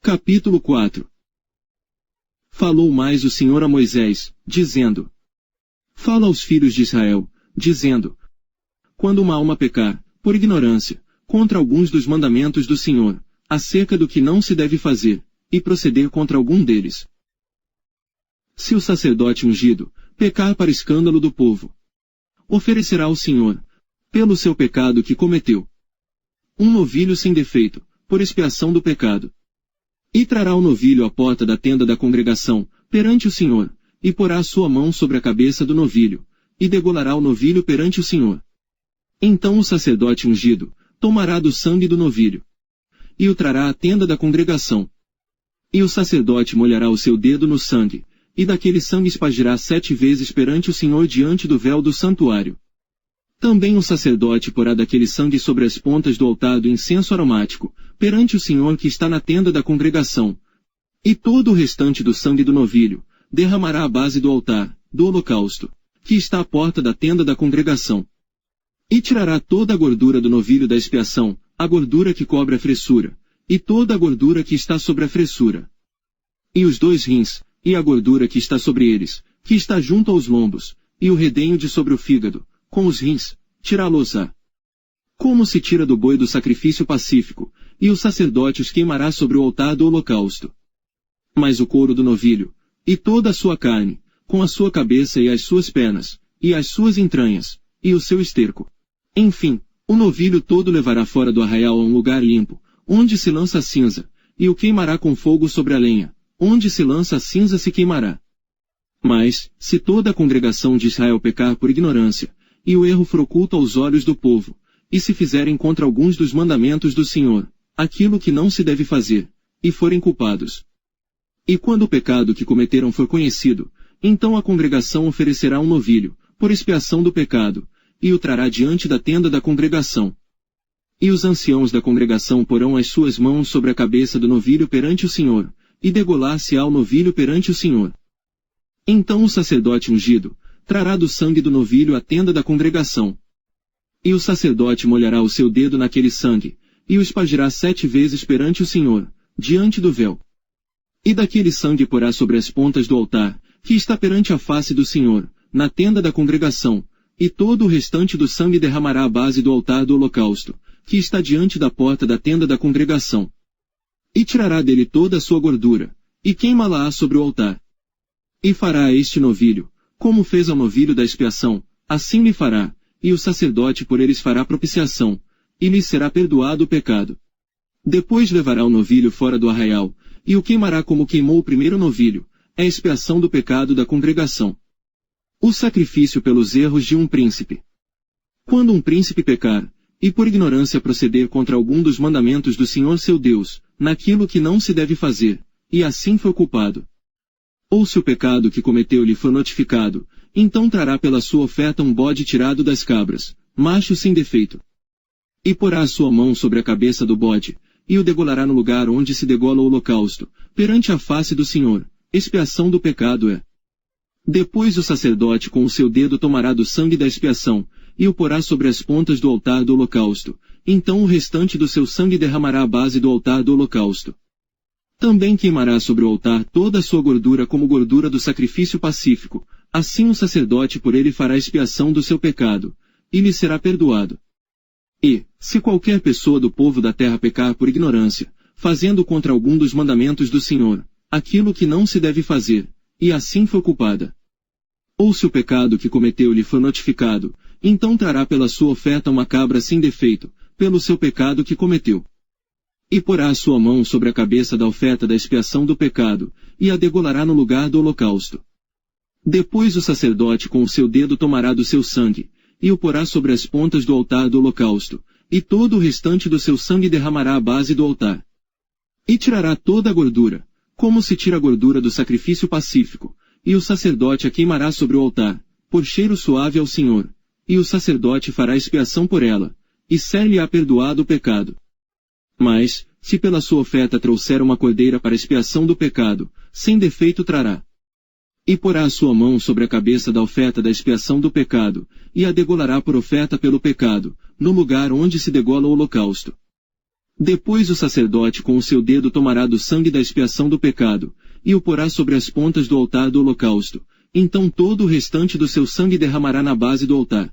Capítulo 4. Falou mais o Senhor a Moisés, dizendo: Fala aos filhos de Israel, dizendo: Quando uma alma pecar, por ignorância, contra alguns dos mandamentos do Senhor, acerca do que não se deve fazer, e proceder contra algum deles. Se o sacerdote ungido pecar para escândalo do povo, oferecerá ao Senhor, pelo seu pecado que cometeu, um novilho sem defeito, por expiação do pecado. E trará o novilho à porta da tenda da congregação, perante o Senhor, e porá a sua mão sobre a cabeça do novilho, e degolará o novilho perante o Senhor. Então o sacerdote ungido tomará do sangue do novilho, e o trará à tenda da congregação. E o sacerdote molhará o seu dedo no sangue, e daquele sangue espargirá 7 vezes perante o Senhor diante do véu do santuário. Também o sacerdote porá daquele sangue sobre as pontas do altar do incenso aromático, perante o Senhor que está na tenda da congregação. E todo o restante do sangue do novilho derramará à base do altar, do holocausto, que está à porta da tenda da congregação. E tirará toda a gordura do novilho da expiação, a gordura que cobre a fressura, e toda a gordura que está sobre a fressura. E os 2 rins, e a gordura que está sobre eles, que está junto aos lombos, e o redenho de sobre o fígado, com os rins, tirá-los-á. Como se tira do boi do sacrifício pacífico, e o sacerdote os queimará sobre o altar do holocausto. Mas o couro do novilho, e toda a sua carne, com a sua cabeça e as suas pernas, e as suas entranhas, e o seu esterco. Enfim, o novilho todo levará fora do arraial a um lugar limpo, onde se lança a cinza, e o queimará com fogo sobre a lenha, onde se lança a cinza se queimará. Mas, se toda a congregação de Israel pecar por ignorância, e o erro for oculto aos olhos do povo, e se fizerem contra alguns dos mandamentos do Senhor, aquilo que não se deve fazer, e forem culpados. E quando o pecado que cometeram for conhecido, então a congregação oferecerá um novilho, por expiação do pecado, e o trará diante da tenda da congregação. E os anciãos da congregação porão as suas mãos sobre a cabeça do novilho perante o Senhor, e degolar-se-á o novilho perante o Senhor. Então o sacerdote ungido trará do sangue do novilho à tenda da congregação. E o sacerdote molhará o seu dedo naquele sangue, e o espargirá 7 vezes perante o Senhor, diante do véu. E daquele sangue porá sobre as pontas do altar, que está perante a face do Senhor, na tenda da congregação, e todo o restante do sangue derramará à base do altar do holocausto, que está diante da porta da tenda da congregação. E tirará dele toda a sua gordura, e queimá-la sobre o altar. E fará a este novilho, como fez ao novilho da expiação, assim lhe fará, e o sacerdote por eles fará propiciação, e lhe será perdoado o pecado. Depois levará o novilho fora do arraial, e o queimará como queimou o primeiro novilho, é a expiação do pecado da congregação. O sacrifício pelos erros de um príncipe. Quando um príncipe pecar, e por ignorância proceder contra algum dos mandamentos do Senhor seu Deus, naquilo que não se deve fazer, e assim for culpado. Ou se o pecado que cometeu lhe for notificado, então trará pela sua oferta um bode tirado das cabras, macho sem defeito. E porá a sua mão sobre a cabeça do bode, e o degolará no lugar onde se degola o holocausto, perante a face do Senhor, expiação do pecado é. Depois o sacerdote com o seu dedo tomará do sangue da expiação, e o porá sobre as pontas do altar do holocausto, então o restante do seu sangue derramará à base do altar do holocausto. Também queimará sobre o altar toda a sua gordura como gordura do sacrifício pacífico, assim o sacerdote por ele fará expiação do seu pecado, e lhe será perdoado. E, se qualquer pessoa do povo da terra pecar por ignorância, fazendo contra algum dos mandamentos do Senhor, aquilo que não se deve fazer, e assim for culpada. Ou se o pecado que cometeu lhe for notificado, então trará pela sua oferta uma cabra sem defeito, pelo seu pecado que cometeu. E porá a sua mão sobre a cabeça da oferta da expiação do pecado, e a degolará no lugar do holocausto. Depois o sacerdote com o seu dedo tomará do seu sangue, e o porá sobre as pontas do altar do holocausto, e todo o restante do seu sangue derramará à base do altar. E tirará toda a gordura, como se tira a gordura do sacrifício pacífico, e o sacerdote a queimará sobre o altar, por cheiro suave ao Senhor, e o sacerdote fará expiação por ela, e ser-lhe-á perdoado o pecado. Mas, se pela sua oferta trouxer uma cordeira para expiação do pecado, sem defeito trará. E porá a sua mão sobre a cabeça da oferta da expiação do pecado, e a degolará por oferta pelo pecado, no lugar onde se degola o holocausto. Depois o sacerdote com o seu dedo tomará do sangue da expiação do pecado, e o porá sobre as pontas do altar do holocausto. Então todo o restante do seu sangue derramará na base do altar.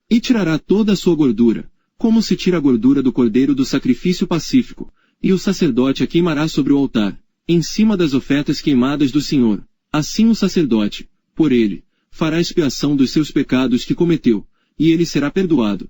E tirará toda a sua gordura, como se tira a gordura do cordeiro do sacrifício pacífico, e o sacerdote a queimará sobre o altar, em cima das ofertas queimadas do Senhor. Assim o sacerdote, por ele, fará expiação dos seus pecados que cometeu, e ele será perdoado,